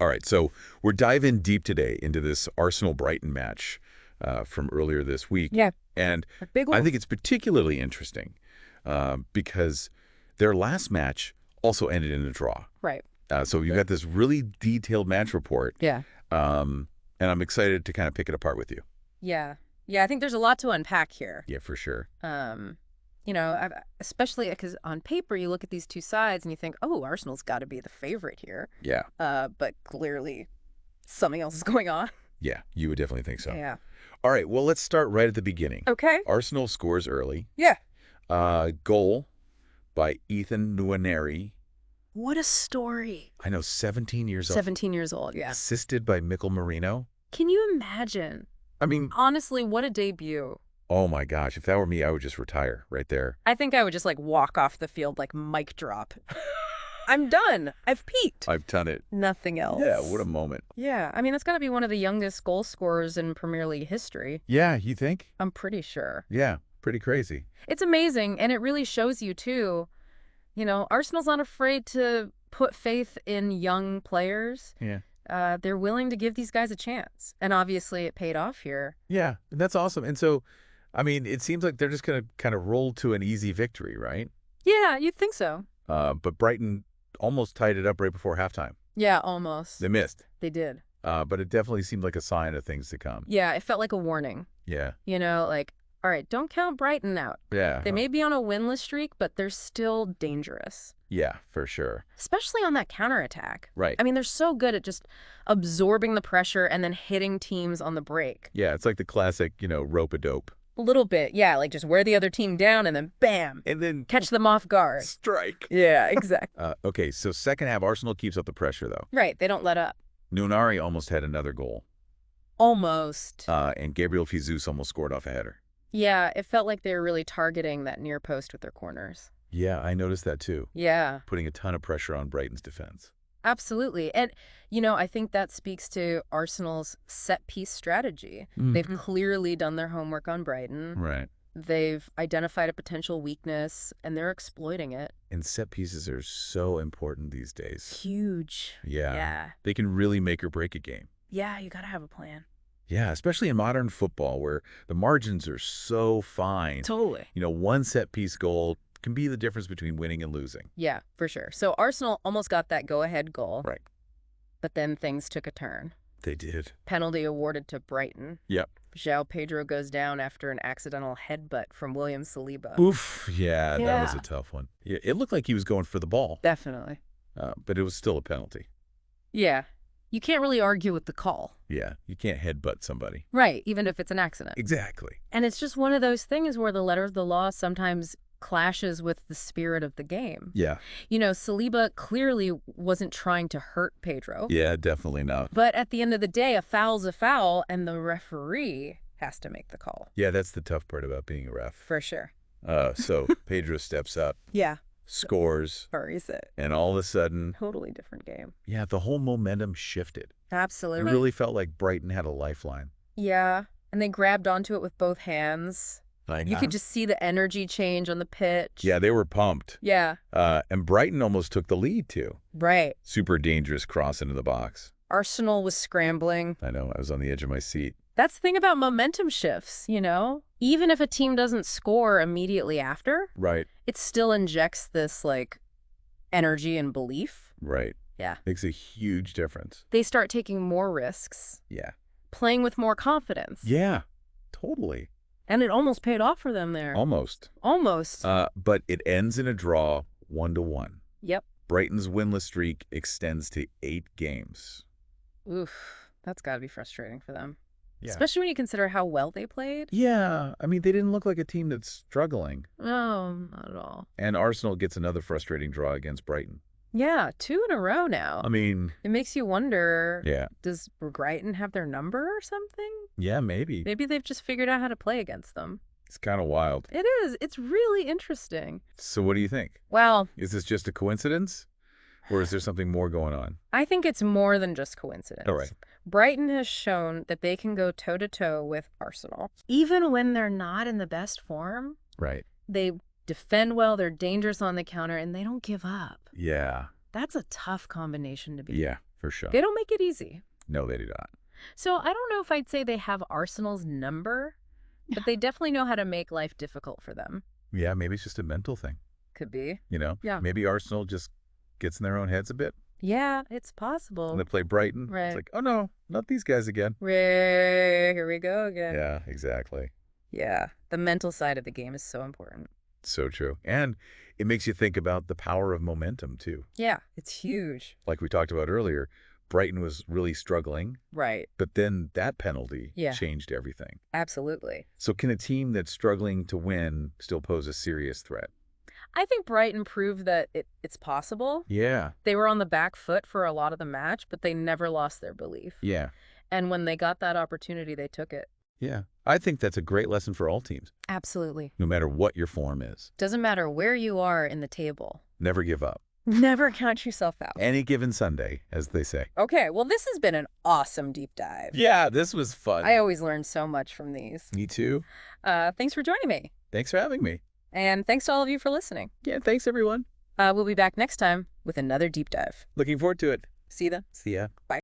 All right, so we're diving deep today into this Arsenal-Brighton match from earlier this week. Yeah. And A big one. I think it's particularly interesting because their last match also ended in a draw. Right. So you've got this really detailed match report. Yeah. And I'm excited to kind of pick it apart with you. Yeah. Yeah, I think there's a lot to unpack here. Yeah, for sure. Especially because on paper you look at these two sides and you think, oh, Arsenal's got to be the favorite here. Yeah. But clearly something else is going on. Yeah, you would definitely think so. Yeah. All right, well, let's start right at the beginning. Okay. Arsenal scores early. Yeah. Goal by Ethan Nwaneri. What a story. I know, 17 years old. 17 years old, yeah. Assisted by Mikel Merino. Can you imagine? I mean, honestly, what a debut. oh my gosh, if that were me, I would just retire right there. I think I would just walk off the field mic drop. I'm done. I've peaked. I've done it. Nothing else. Yeah, what a moment. Yeah, I mean, that's got to be one of the youngest goal scorers in Premier League history. Yeah, you think? I'm pretty sure. Yeah, pretty crazy. It's amazing, and it really shows you, too, Arsenal's not afraid to put faith in young players. Yeah. They're willing to give these guys a chance, and obviously it paid off here. Yeah, that's awesome. And so, I mean, it seems like they're just going to kind of roll to an easy victory, right? Yeah, you'd think so. But Brighton almost tied it up right before halftime. Yeah, almost. They missed. They did. But it definitely seemed like a sign of things to come. Yeah, it felt like a warning. Yeah. All right, don't count Brighton out. Yeah. They may be on a winless streak, but they're still dangerous. Yeah, for sure. Especially on that counterattack. Right. I mean, they're so good at just absorbing the pressure and then hitting teams on the break. Yeah, it's like the classic, rope-a-dope. A little bit, yeah, just wear the other team down and then bam. And then catch them off guard. Strike. Yeah, exactly. Okay, so second half, Arsenal keeps up the pressure, though. Right, they don't let up. Nwaneri almost had another goal. Almost. And Gabriel Jesus almost scored off a header. Yeah, it felt like they were really targeting that near post with their corners. Yeah, I noticed that too. Yeah. Putting a ton of pressure on Brighton's defense. Absolutely. And, I think that speaks to Arsenal's set-piece strategy. Mm-hmm. They've clearly done their homework on Brighton. Right. They've identified a potential weakness, and they're exploiting it. And set pieces are so important these days. Huge. Yeah. Yeah. They can really make or break a game. Yeah, you got to have a plan. Yeah, especially in modern football where the margins are so fine. Totally. One set-piece goal can be the difference between winning and losing. Yeah, for sure. So Arsenal almost got that go-ahead goal. Right. But then things took a turn. They did. Penalty awarded to Brighton. Yep. João Pedro goes down after an accidental headbutt from William Saliba. Oof. Yeah, that was a tough one. Yeah, it looked like he was going for the ball. Definitely. But it was still a penalty. Yeah. You can't really argue with the call. Yeah, you can't headbutt somebody. Right, even if it's an accident. Exactly. And it's just one of those things where the letter of the law sometimes clashes with the spirit of the game. Yeah. Saliba clearly wasn't trying to hurt Pedro. Yeah, definitely not. But at the end of the day, a foul's a foul, and the referee has to make the call. Yeah, that's the tough part about being a ref. For sure. So Pedro steps up. Yeah. Scores. Buries it. And all of a sudden... Totally different game. Yeah, the whole momentum shifted. Absolutely. It really felt like Brighton had a lifeline. Yeah, and they grabbed onto it with both hands. You could just see the energy change on the pitch. Yeah, they were pumped. Yeah. And Brighton almost took the lead, too. Right. Super dangerous cross into the box. Arsenal was scrambling. I know. I was on the edge of my seat. That's the thing about momentum shifts, Even if a team doesn't score immediately after, right, it still injects this, energy and belief. Right. Yeah. Makes a huge difference. They start taking more risks. Yeah. Playing with more confidence. Yeah, totally. And it almost paid off for them there. Almost. Almost. But it ends in a draw 1-1. Yep. Brighton's winless streak extends to 8 games. Oof. That's got to be frustrating for them. Yeah. Especially when you consider how well they played. Yeah. I mean, they didn't look like a team that's struggling. No, not at all. And Arsenal gets another frustrating draw against Brighton. Yeah, 2 in a row now. I mean... It makes you wonder, yeah, does Brighton have their number or something? Yeah, maybe. Maybe they've just figured out how to play against them. It's kind of wild. It is. It's really interesting. So what do you think? Well... Is this just a coincidence? Or is there something more going on? I think it's more than just coincidence. All right. Brighton has shown that they can go toe-to-toe with Arsenal. Even when they're not in the best form. Right. They defend well, they're dangerous on the counter, and they don't give up. Yeah. That's a tough combination to be. Yeah, For sure. They don't make it easy. No, they do not. So I don't know if I'd say they have Arsenal's number, but they definitely know how to make life difficult for them. Yeah, maybe it's just a mental thing. Could be. Yeah. Maybe Arsenal just gets in their own heads a bit. Yeah, it's possible. And they play Brighton. Right. It's like, oh no, not these guys again. Here we go again. Yeah, exactly. Yeah, the mental side of the game is so important. So true. And it makes you think about the power of momentum, too. Yeah, it's huge. Like we talked about earlier, Brighton was really struggling. Right. But then that penalty Yeah. changed everything. Absolutely. So can a team that's struggling to win still pose a serious threat? I think Brighton proved that it's possible. Yeah. They were on the back foot for a lot of the match, but they never lost their belief. Yeah. And when they got that opportunity, they took it. Yeah. I think that's a great lesson for all teams, Absolutely. no matter what your form is. Doesn't matter where you are in the table. Never give up. Never count yourself out. Any given Sunday, as they say. Okay, well, this has been an awesome deep dive. Yeah, this was fun. I always learn so much from these. Me too. Thanks for joining me. Thanks for having me. And thanks to all of you for listening. Yeah, thanks everyone. We'll be back next time with another deep dive. Looking forward to it. See you then. See ya. Bye.